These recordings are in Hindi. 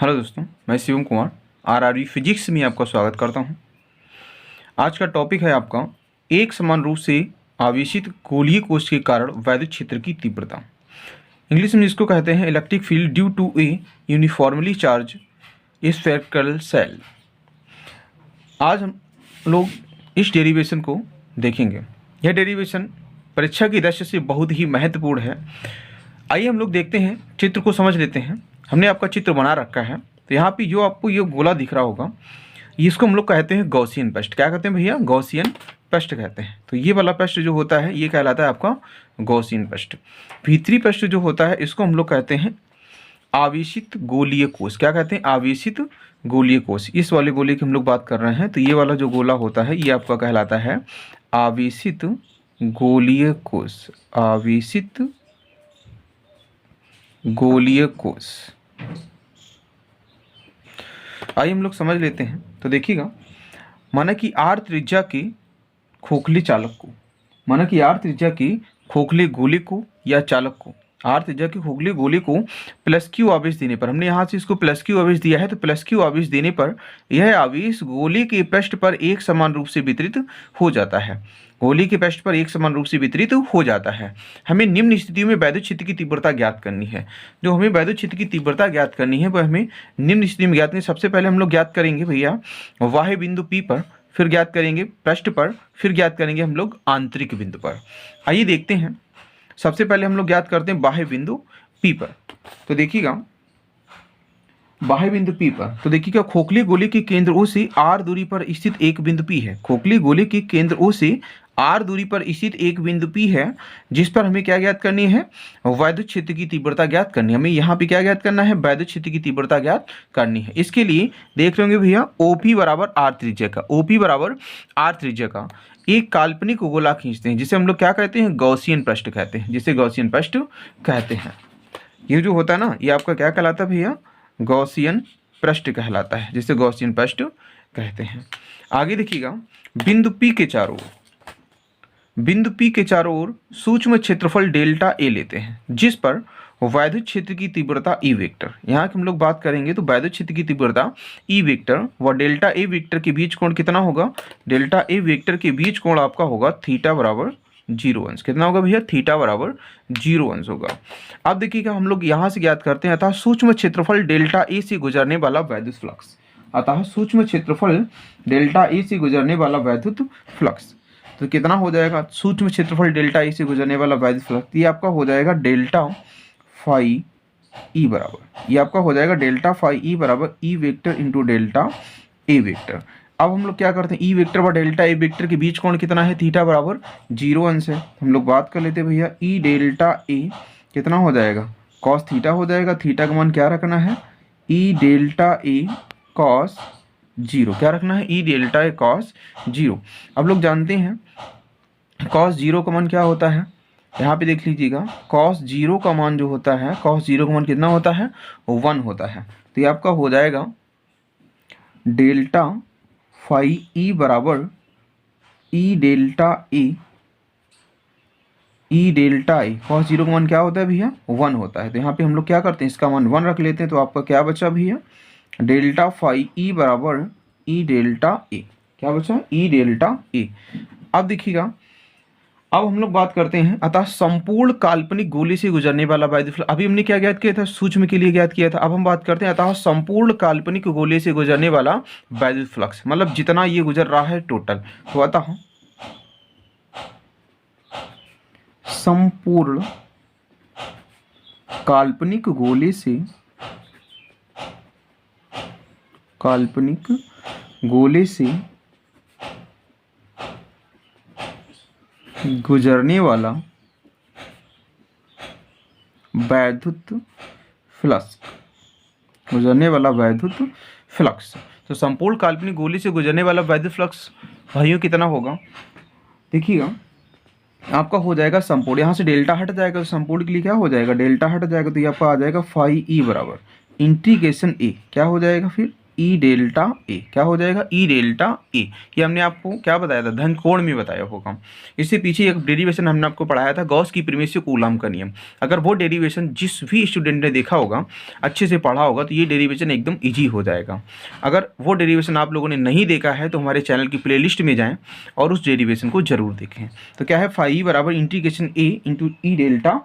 हेलो दोस्तों, मैं शिवम कुमार आरआरबी फिजिक्स में आपका स्वागत करता हूं। आज का टॉपिक है आपका एक समान रूप से आवेशित गोलीय कोश के कारण वैद्युत क्षेत्र की तीव्रता। इंग्लिश में जिसको कहते हैं electric field due to a uniformly charge spherical cell. आज हम लोग इस डेरिवेशन को देखेंगे। यह डेरिवेशन परीक्षा की दृष्टि से बहुत ही महत्वपूर्ण है। आइए हम लोग देखते हैं, चित्र को समझ लेते हैं। हमने आपका चित्र बना रखा है, तो यहाँ पे जो आपको ये गोला दिख रहा होगा, इसको हम लोग कहते हैं गॉसियन पृष्ठ। क्या कहते हैं भैया? गॉसियन पृष्ठ कहते हैं। तो ये वाला पृष्ठ जो होता है ये कहलाता है आपका गॉसियन पृष्ठ। भीतरी पृष्ठ जो होता है इसको हम लोग कहते हैं आवेशित गोलीय कोश। क्या कहते हैं? आवेशित गोलीय कोश। इस वाले गोले की हम लोग बात कर रहे हैं, तो ये वाला जो गोला होता है ये आपका कहलाता है आवेशित गोलीय कोश। आवेशित गोलीय कोश। आइए हम लोग समझ लेते हैं। तो देखिएगा, माना कि आर त्रिज्या के खोखले चालक को, माना कि आर त्रिज्या के खोखले गोले को या चालक को, आर त्रिज्या के खोखले गोले को प्लस क्यू आवेश देने पर, हमने यहाँ से इसको प्लस क्यू आवेश दिया है, तो प्लस क्यू आवेश देने पर यह आवेश गोले के पृष्ठ पर एक समान रूप से वितरित हो जाता है। गोले के पृष्ठ पर एक समान रूप से वितरित हो जाता है। हमें निम्न स्थितियों में वैद्युत क्षेत्र की तीव्रता ज्ञात करनी है। जो हमें वैद्युत क्षेत्र की तीव्रता ज्ञात करनी है वह हमें निम्न स्थिति में ज्ञात करनी है। सबसे पहले हम लोग ज्ञात करेंगे भैया बाह्य बिंदु P पर, फिर ज्ञात करेंगे पृष्ठ पर, फिर ज्ञात करेंगे हम लोग आंतरिक बिंदु पर। आइए देखते हैं। सबसे पहले हम लोग ज्ञात करते हैं बाह्य बिंदु P पर। तो देखिएगा, बाह्य बिंदु P पर, तो देखिएगा खोखले गोले के केंद्र O से R दूरी पर स्थित एक बिंदु P है। खोखले गोले के केंद्र O से R दूरी पर स्थित एक बिंदु P है, जिस पर हमें क्या ज्ञात करनी है? वैद्युत क्षेत्र की तीव्रता ज्ञात करनी है। हमें यहाँ पे क्या ज्ञात करना है? वैद्युत क्षेत्र की तीव्रता ज्ञात करनी है। इसके लिए देख लेंगे भैया OP बराबर R त्रिज्या का, OP बराबर R त्रिज्या का एक काल्पनिक गोला खींचते हैं, जिसे हम लोग क्या कहते हैं? गॉसियन पृष्ठ कहते हैं, जिसे गॉसियन पृष्ठ कहते हैं। ये जो होता है ना, ये आपका क्या कहलाता है भैया? गॉसियन पृष्ठ कहलाता है, जिसे गॉसियन पृष्ठ कहते हैं। आगे देखिएगा, बिंदु P के चारों ओर, बिंदु P के चारों ओर सूक्ष्म क्षेत्रफल डेल्टा ए लेते हैं, जिस पर वैद्युत क्षेत्र की तीव्रता ई वेक्टर, यहाँ की हम लोग बात करेंगे तो वैद्युत क्षेत्र की तीव्रता ई वेक्टर व डेल्टा ए वेक्टर के बीच कोण कितना होगा? डेल्टा ए वेक्टर के बीच कोण आपका होगा थीटा बराबर 0 अंश। कितना होगा भैया? थीटा बराबर 0 अंश होगा। अब देखिएगा, हम लोग यहाँ से ज्ञात करते हैं, अतः सूक्ष्म क्षेत्रफल डेल्टा ए से गुजरने वाला वैद्युत फ्लक्स, अतः सूक्ष्म क्षेत्रफल डेल्टा ए से गुजरने वाला वैद्युत फ्लक्स, तो कितना हो जाएगा? सूक्ष्म क्षेत्रफल डेल्टा ए से गुजरने वाला वैद्युत फ्लक्स ये आपका हो जाएगा डेल्टा फाई ई बराबर, ये आपका हो जाएगा डेल्टा फाई ई बराबर E vector into delta A vector. अब हम लोग क्या करते हैं? ई वेक्टर व डेल्टा ए वेक्टर के बीच कोण कितना है? थीटा बराबर 0 अंश है। हम लोग बात कर लेते हैं भैया, ई डेल्टा ए कितना हो जाएगा? कॉस थीटा हो जाएगा। थीटा का मान क्या रखना है? ई डेल्टा ए कॉस 0। क्या रखना है? ई डेल्टा ए कॉस 0। अब लोग जानते हैं कॉस 0 का मान क्या होता है? यहाँ पे देख लीजिएगा, कॉस 0 का मान जो होता है, कॉस 0 का मान कितना होता है? 1 होता है। तो ये आपका हो जाएगा डेल्टा फाई ई बराबर ई delta A, E delta A. Cos 0 का मान क्या होता है भैया? 1 होता है। तो यहाँ पे हम लोग क्या करते हैं? इसका मान 1 रख लेते हैं, तो आपका क्या बचा भैया? डेल्टा फाई ई बराबर ई डेल्टा ए। क्या बचा? ई डेल्टा ए। अब देखिएगा, अब हम लोग बात करते हैं, अतः संपूर्ण काल्पनिक गोले से गुजरने वाला वैद्युत फ्लक्स, अभी हमने क्या ज्ञात किया था? सूक्ष्म के लिए ज्ञात किया था। अब हम बात करते हैं अतः संपूर्ण काल्पनिक गोले से गुजरने वाला वैद्युत फ्लक्स, मतलब जितना ये गुजर रहा है टोटल। तो अतः संपूर्ण काल्पनिक गोले से, काल्पनिक गोले से गुजरने वाला वैद्युत फ्लक्स, गुजरने वाला वैद्युत फ्लक्स। तो संपूर्ण काल्पनिक गोले से गुजरने वाला वैद्युत फ्लक्स भाइयों कितना होगा? देखिएगा, आपका हो जाएगा संपूर्ण, यहाँ से डेल्टा हट जाएगा तो संपूर्ण के लिए क्या हो जाएगा? डेल्टा हट जाएगा, तो ये आपका आ जाएगा फाई ई बराबर इंटीग्रेशन ए। क्या हो जाएगा फिर? ई डेल्टा ए, क्या हो जाएगा ई डेल्टा ए। ये हमने आपको क्या बताया था, धन कोण में बताया होगा। इससे पीछे एक डेरिवेशन हमने आपको पढ़ाया था, गॉस की प्रीमिस से कूलॉम का नियम। अगर वो डेरिवेशन जिस भी स्टूडेंट ने देखा होगा, अच्छे से पढ़ा होगा, तो ये डेरिवेशन एकदम ईजी हो जाएगा। अगर वो डेरिवेशन आप लोगों ने नहीं देखा है तो हमारे चैनल की प्लेलिस्ट में जाएं और उस डेरिवेशन को जरूर देखें। तो क्या है, फाई ई बराबर integration A into E delta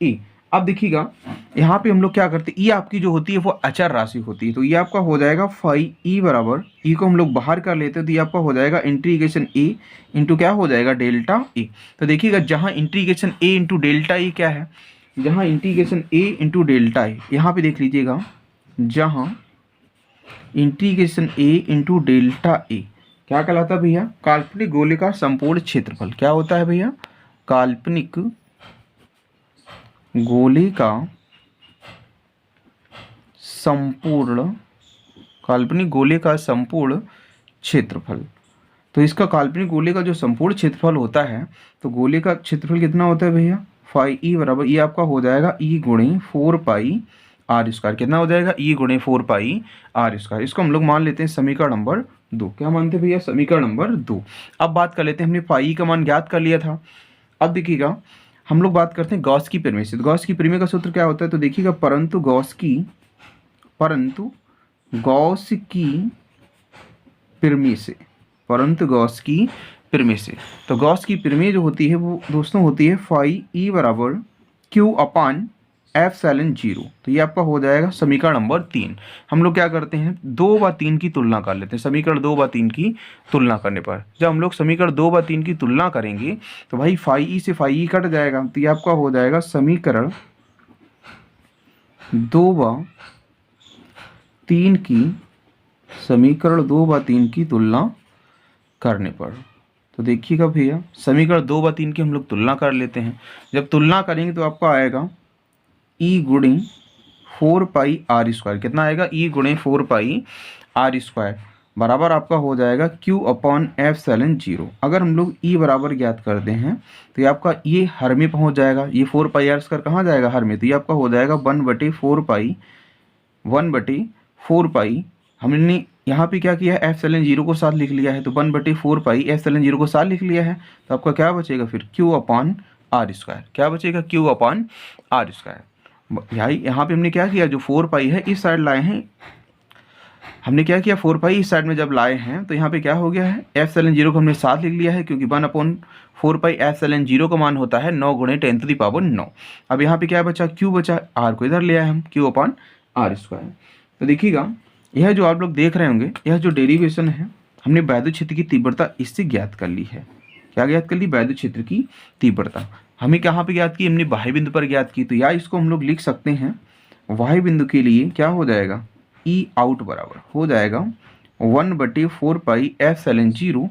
A. अब देखिएगा यहाँ पे हम लोग क्या करते हैं, ई आपकी जो होती है वो अचर राशि होती है, तो ये आपका हो जाएगा फाई ई बराबर, ई को हम लोग बाहर कर लेते हैं तो ये आपका हो जाएगा इंटीग्रेशन ए इंटू क्या हो जाएगा डेल्टा ए। तो देखिएगा जहाँ integration A into delta A क्या है, जहाँ integration A into delta A, यहाँ पे देख लीजिएगा जहाँ integration A into delta A क्या कहलाता है भैया, काल्पनिक गोले का संपूर्ण क्षेत्रफल। क्या होता है भैया, काल्पनिक गोले का संपूर्ण, काल्पनिक गोले का संपूर्ण क्षेत्रफल। तो इसका काल्पनिक गोले का जो संपूर्ण क्षेत्रफल होता है, तो गोले का क्षेत्रफल कितना होता है भैया, फाई ई बराबर, ये आपका हो जाएगा ई गुणे 4 पाई आर स्क्वायर। कितना हो जाएगा, ई गुणे 4 पाई आर स्क्वायर। इसको हम लोग मान लेते हैं समीकरण नंबर 2। क्या मानते हैं भैया, समीकरण नंबर 2। अब बात कर लेते हैं, हमने फाई का मान ज्ञात कर लिया था। अब देखिएगा हम लोग बात करते हैं गॉस की प्रमेय से। तो गॉस की प्रमेय का सूत्र क्या होता है, तो देखिएगा परंतु गॉस की प्रमेय से, परंतु गॉस की प्रमेय से, तो गॉस की प्रमेय जो होती है वो दोस्तों होती है फाई ई बराबर क्यू अपान एप्सिलॉन 0। तो ये आपका हो जाएगा समीकरण नंबर 3। हम लोग क्या करते हैं, 2 व 3 की तुलना कर लेते हैं। समीकरण 2 व 3 की तुलना करने पर, जब हम लोग समीकरण 2 व 3 की तुलना करेंगे तो भाई फाई ई से फाई ई कट जाएगा, तो ये आपका हो जाएगा समीकरण 2 व 3 की, समीकरण 2 व 3 की तुलना करने पर। तो देखिएगा भैया समीकरण 2 व 3 की हम लोग तुलना कर लेते हैं। जब तुलना करेंगे तो आपका आएगा ई गुणे 4 पाई आर स्क्वायर। कितना आएगा, ई गुणे 4 पाई आर स्क्वायर बराबर आपका हो जाएगा क्यू अपॉन एप्सिलॉन 0। अगर हम लोग ई बराबर ज्ञात करते हैं तो ये आपका ये हर में पहुंच जाएगा, ये 4 पाई आर स्क्वायर कहाँ जाएगा, हर में, तो ये आपका हो जाएगा 1/4 पाई, 1/4 पाई। हमने यहाँ पे क्या किया है, एप्सिलॉन 0 को साथ लिख लिया है, तो 1/4 पाई एप्सिलॉन 0 को साथ लिख लिया है, तो आपका क्या बचेगा फिर क्यू अपॉन आर स्क्वायर। क्या बचेगा, क्यू अपॉन आर स्क्वायर। यहाँ पे हमने क्या किया, जो 4 पाई है इस साइड लाए हैं, हमने क्या किया 4 पाई इस साइड में जब लाए हैं तो यहाँ पे क्या हो गया है, एप्सिलॉन 0 को हमने साथ लिख लिया है, क्योंकि 1/4 पाई एप्सिलॉन 0 का मान होता है 9 गुणे 10⁻⁹। अब यहाँ पे क्या बचा, क्यू बचा, आर को इधर ले आए हम, क्यू अपॉन आर स्क्वायर। तो देखिएगा यह जो आप लोग देख रहे होंगे, यह जो डेरिवेशन है हमने वैद्युत क्षेत्र की तीव्रता इससे ज्ञात कर ली है। क्या ज्ञात कर ली, वैद्युत क्षेत्र की तीव्रता। हमें कहाँ पे ज्ञात की, हमने बाह्य बिंदु पर ज्ञात की, तो या इसको हम लोग लिख सकते हैं बाह्य बिंदु के लिए क्या हो जाएगा, ई आउट बराबर हो जाएगा 1/4 pi epsilon 0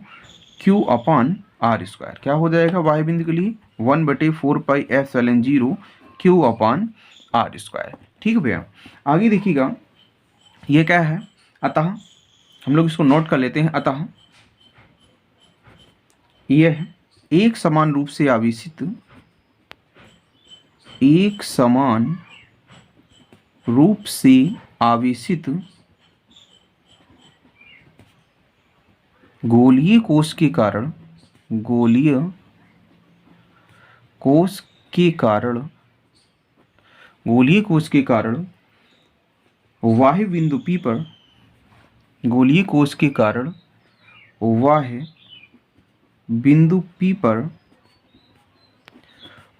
Q upon R square. क्या हो जाएगा बाह्य बिंदु के लिए 1/4 pi epsilon 0 Q upon R square. ठीक है भैया, आगे देखिएगा ये क्या है, अतः हम लोग इसको नोट कर लेते हैं। अतः यह है एक समान रूप से आवेशित, एक समान रूप से आवेशित गोलीय कोश के कारण, गोलीय कोश के कारण, गोलीय कोश के कारण वाह्य बिंदु P पर, गोलीय कोश के कारण वाह्य बिंदु P पर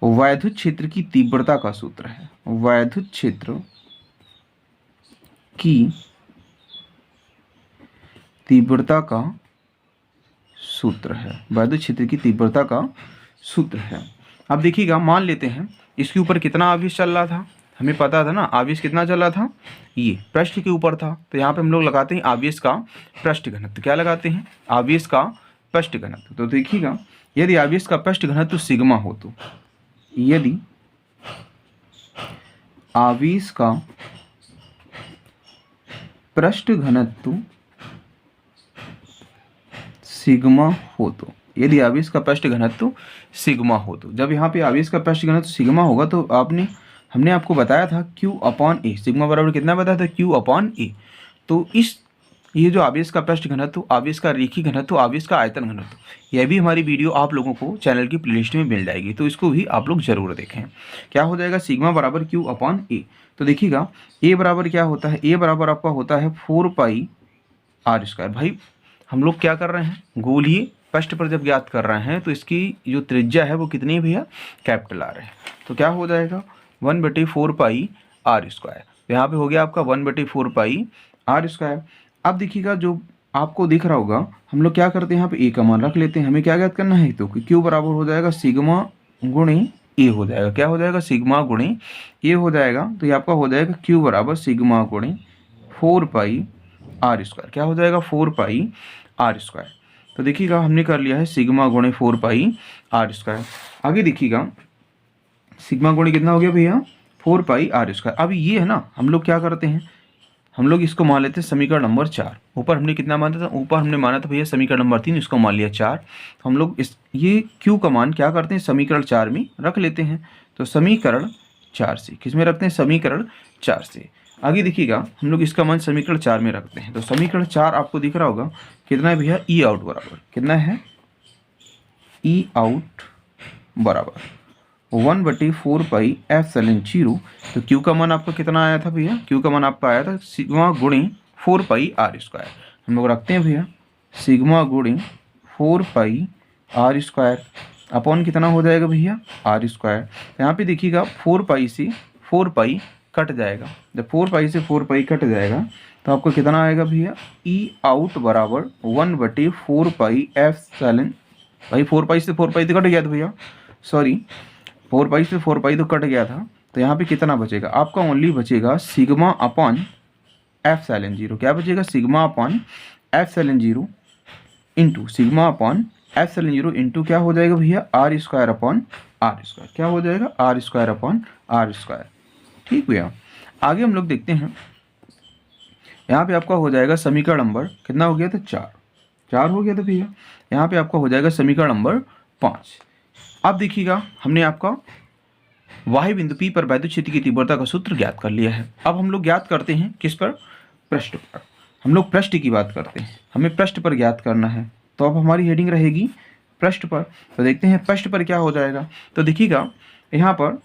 वैद्युत क्षेत्र की तीव्रता का सूत्र है, वैद्युत क्षेत्र की तीव्रता का सूत्र है, वैद्युत क्षेत्र की तीव्रता का सूत्र है। अब देखिएगा मान लेते हैं इसके ऊपर कितना आवेश चल रहा था, हमें पता था ना आवेश कितना चल रहा था, ये पृष्ठ के ऊपर था, तो यहाँ पे हम लोग लगाते हैं आवेश का पृष्ठ घनत्व। क्या लगाते हैं, आवेश का पृष्ठ घनत्व। तो देखिएगा यदि आवेश का पृष्ठ घनत्व सिग्मा हो, तो यदि आवेश का पृष्ठ घनत्व सिग्मा हो, तो यदि आवेश का पृष्ठ घनत्व सिग्मा हो, तो जब यहाँ पे आवेश का पृष्ठ घनत्व सिग्मा होगा तो हमने आपको बताया था Q अपॉन ए, सिग्मा बराबर कितना बताया था, Q अपॉन ए। तो इस ये जो आवेश का पृष्ठ घनत्व, आवेश का रेखीय घनत्व, आवेश का आयतन घनत्व, यह भी हमारी वीडियो आप लोगों को चैनल की प्लेलिस्ट में मिल जाएगी, तो इसको भी आप लोग जरूर देखें। क्या हो जाएगा, सिग्मा बराबर क्यू अपॉन ए। तो देखिएगा ए बराबर क्या होता है, ए बराबर आपका होता है 4 पाई आर स्क्वायर। भाई हम लोग क्या कर रहे हैं, गोलीय पृष्ठ पर जब ज्ञात कर रहे हैं तो इसकी जो त्रिज्या है वो कितनी है भैया, कैपिटल आर है। तो क्या हो जाएगा 1/4 पाई आर स्क्वायर। तो यहाँ पे हो गया आपका 1/4 पाई आर स्क्वायर। अब देखिएगा जो आपको दिख रहा होगा, हम लोग क्या करते हैं यहाँ पे ए का मान रख लेते हैं। हमें क्या ज्ञात करना है, तो क्यू बराबर हो जाएगा सिग्मा गुणे ए हो जाएगा। क्या हो जाएगा, सिग्मा गुणे ए हो जाएगा। तो ये आपका हो जाएगा क्यू बराबर सिग्मा गुणे 4 पाई आर स्क्वायर। क्या हो जाएगा, 4 पाई आर स्क्वायर। तो देखिएगा हमने कर लिया है सिग्मा गुणे 4 पाई आर स्क्वायर। आगे देखिएगा सिग्मा गुणे कितना हो गया भैया, 4 पाई आर स्क्वायर। अब ये है ना, हम लोग क्या करते हैं, हम लोग इसको मान लेते हैं समीकरण नंबर 4। ऊपर हमने कितना माना था, ऊपर हमने माना था भैया समीकरण नंबर 3, इसको मान लिया 4। तो हम लोग इस ये क्यू का मान क्या करते हैं, समीकरण 4 में रख लेते हैं। तो समीकरण 4 से किस में रखते हैं, समीकरण 4 से। आगे देखिएगा हम लोग इसका मान समीकरण 4 में रखते हैं। तो समीकरण 4 आपको दिख रहा होगा कितना है भैया, ई आउट बराबर कितना है, ई आउट बराबर 1/4 पाई एप्सिलॉन 0। तो क्यू का मान आपका कितना आया था भैया, क्यू का मान आपका आया था सिग्मा गुणे 4 पाई आर स्क्वायर। हम लोग रखते हैं भैया सिग्मा गुणे 4 पाई आर स्क्वायर अपॉन कितना हो जाएगा भैया, आर स्क्वायर। यहाँ पे देखिएगा 4 पाई से 4 पाई कट जाएगा। जब 4 पाई से 4 पाई कट जाएगा तो आपको कितना आएगा भैया, ई आउट बराबर 1/4 पाई एप्सिलॉन। भाई 4 पाई से 4 पाई तो कट गया था भैया, सॉरी 4 पाई से 4 पाई तो कट गया था। तो यहाँ पे कितना बचेगा आपका, ओनली बचेगा सिग्मा अपॉन एप्सिलॉन 0। क्या बचेगा, sigma upon epsilon 0 into sigma upon epsilon 0 into क्या हो जाएगा भैया, R square upon R square. क्या हो जाएगा, R square upon R square. ठीक भैया, आगे हम लोग देखते हैं। यहाँ पे आपका हो जाएगा समीकरण नंबर कितना हो गया था, 4 हो गया था भैया। यहाँ पे आपका हो जाएगा समीकरण नंबर 5। अब देखिएगा हमने आपका वाही बिंदु P पर वैद्युत क्षेत्र की तीव्रता का सूत्र ज्ञात कर लिया है। अब हम लोग ज्ञात करते हैं किस पर, पृष्ठ पर। हम लोग पृष्ठ की बात करते हैं, हमें पृष्ठ पर ज्ञात करना है। तो अब हमारी हेडिंग रहेगी पृष्ठ पर। तो देखते हैं पृष्ठ पर क्या हो जाएगा। तो देखिएगा यहाँ पर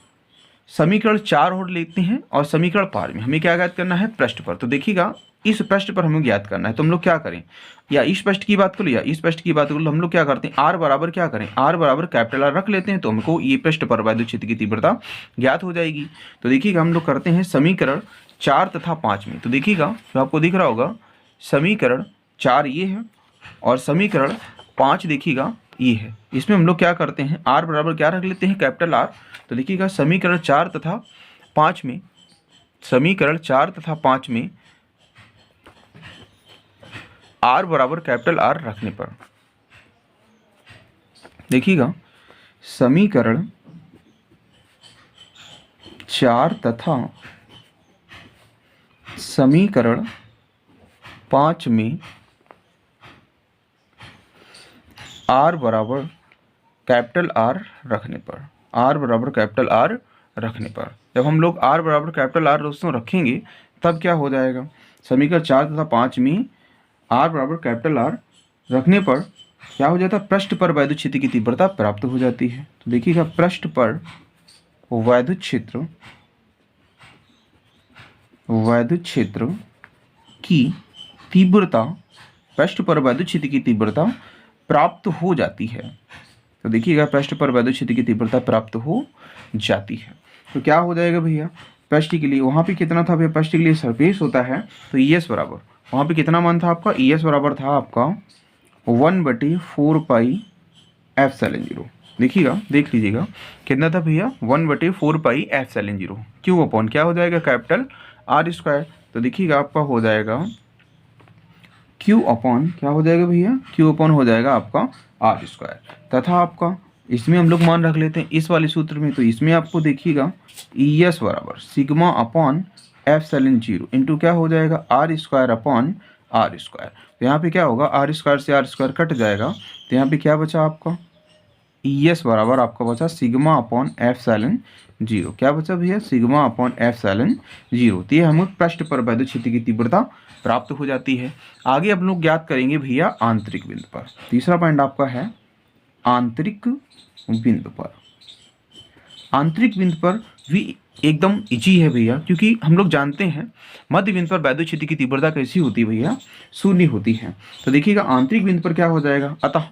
समीकरण 4 और लेते हैं और समीकरण 5 में हमें क्या ज्ञात करना है, पृष्ठ पर। तो देखिएगा इस पृष्ठ पर हमें ज्ञात करना है। तो हम लोग क्या करें, या इस पृष्ठ की बात करो या इस पृष्ठ की बात करो, हम लोग क्या करते हैं, आर बराबर क्या करें, आर बराबर कैपिटल आर रख लेते हैं। तो हमको ये पृष्ठ पर वैद्युत क्षेत्र की तीव्रता ज्ञात हो जाएगी। तो देखिएगा हम लोग करते हैं समीकरण 4 तथा 5 में। तो देखिएगा जो आपको दिख रहा होगा समीकरण 4 ये है और समीकरण 5 देखिएगा ये है। इसमें हम लोग क्या करते हैं, आर बराबर क्या रख लेते हैं, कैपिटल आर। तो देखिएगा समीकरण 4 तथा 5 में, समीकरण 4 तथा 5 में आर बराबर कैपिटल आर रखने पर देखिएगा समीकरण 4 तथा समीकरण 5 में आर बराबर कैपिटल आर रखने पर, आर बराबर कैपिटल आर रखने पर, जब हम लोग आर बराबर कैपिटल आर दोस्तों रखेंगे तब क्या हो जाएगा, समीकरण 4 तथा 5 में आर बराबर कैपिटल आर रखने पर क्या हो जाता है, पृष्ठ पर वैद्युत क्षेत्र की तीव्रता प्राप्त हो जाती है। तो देखिएगा पृष्ठ पर वैद्युत क्षेत्र की तीव्रता, पृष्ठ पर वैद्युत क्षेत्र की तीव्रता प्राप्त हो जाती है। तो देखिएगा पृष्ठ पर वैद्युत क्षेत्र की तीव्रता प्राप्त हो जाती है। तो क्या हो जाएगा भैया, पृष्ठ के लिए वहाँ पे कितना था भैया, पृष्ठ के लिए सरफेस होता है तो ES बराबर, वहाँ पे कितना मान था आपका, ES बराबर था आपका 1/4 पाई एप्सिलॉन 0। देखिएगा देख लीजिएगा कितना था भैया, 1/4 पाई एप्सिलॉन 0 क्यू अपॉन क्या हो जाएगा, कैपिटल आर स्क्वायर। तो देखिएगा आपका हो जाएगा क्यू अपॉन क्या हो जाएगा भैया, क्यू अपॉन हो जाएगा आपका आर स्क्वायर। तथा आपका इसमें हम लोग मान रख लेते हैं इस वाले सूत्र में। तो इसमें आपको देखिएगा ES बराबर सिग्मा अपॉन एप्सिलॉन 0 इंटू क्या हो जाएगा, R square upon R square. तो यहाँ पे क्या होगा, आर स्क्वायर से आर स्क्वायर कट जाएगा। तो यहाँ पे क्या बचा आपका, ES बराबर आपका बचा सिग्मा अपॉन एप्सिलॉन जीरो। क्या बचा भैया? Sigma upon epsilon zero. तो ये हमें पृष्ठ पर वैद्युत क्षेत्र की तीव्रता प्राप्त हो जाती है। आगे अब लोग ज्ञात करेंगे भैया आंतरिक बिंदु पर। तीसरा पॉइंट आपका है आंतरिक बिंदु पर। आंतरिक बिंदु पर भी एकदम इजी है भैया, क्योंकि हम लोग जानते हैं मध्य बिंदु पर वैद्युत क्षेत्र की तीव्रता कैसी होती है भैया? शून्य होती है। तो देखिएगा आंतरिक बिंदु पर क्या हो जाएगा, अतः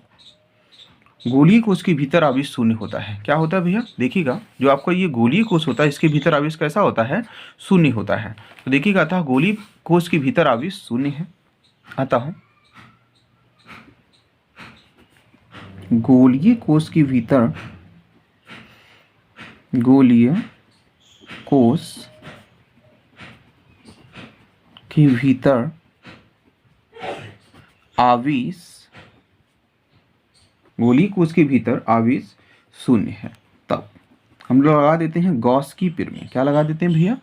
गोलीय कोश के भीतर आवेश शून्य होता है। क्या होता है भैया? देखिएगा जो आपका ये गोलीय कोश होता है इसके भीतर आवेश कैसा होता है? शून्य होता है। तो देखिएगा अतः गोलीय कोश के भीतर आवेश शून्य है। अतः गोलीय कोश के भीतर गोलीय कोश के भीतर आवेश गोलीय कोश के भीतर आवेश शून्य है। तब हम लोग लगा देते हैं गॉस की प्रमेय। क्या लगा देते हैं भैया?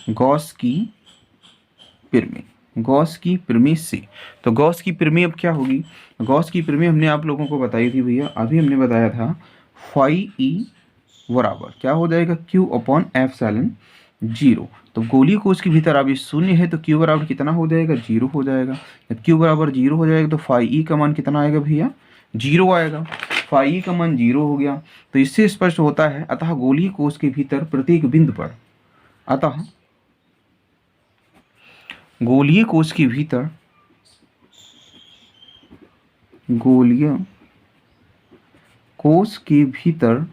गॉस की प्रमेय। गॉस की प्रमेय से, तो गॉस की प्रमेय अब क्या होगी? गॉस की प्रमेय हमने आप लोगों को बताई थी भैया, अभी हमने बताया था फाई ई बराबर क्या हो जाएगा? Q upon epsilon zero. तो गोलीय कोश के भीतर आवेश शून्य है तो क्यू बराबर कितना हो जाएगा? जीरो हो जाएगा। जब क्यू बराबर जीरो हो जाएगा तो फाई ई का मान कितना आएगा भैया? जीरो आएगा। फाई ई का मान जीरो हो गया। तो इससे स्पष्ट होता है अतः गोलीय कोश के भीतर प्रत्येक बिंदु पर, अतः गोलीय कोश के भीतर गोलीय कोश के भीतर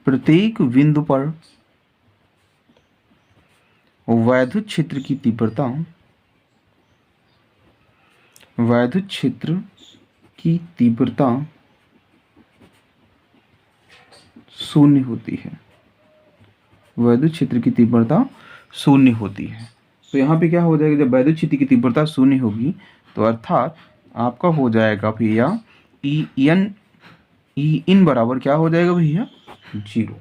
प्रत्येक बिंदु पर वैद्युत क्षेत्र की तीव्रता, वैद्युत क्षेत्र की तीव्रता शून्य होती है। वैद्युत क्षेत्र की तीव्रता शून्य होती है। तो यहाँ पे क्या हो जाएगा? जब वैद्युत क्षेत्र की तीव्रता शून्य होगी तो अर्थात आपका हो जाएगा भैया ई इन बराबर क्या हो जाएगा भैया? जीरो।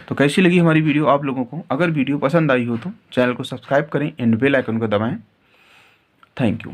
तो कैसी लगी हमारी वीडियो आप लोगों को? अगर वीडियो पसंद आई हो तो चैनल को सब्सक्राइब करें एंड बेल आइकन को दबाएं। Thank you.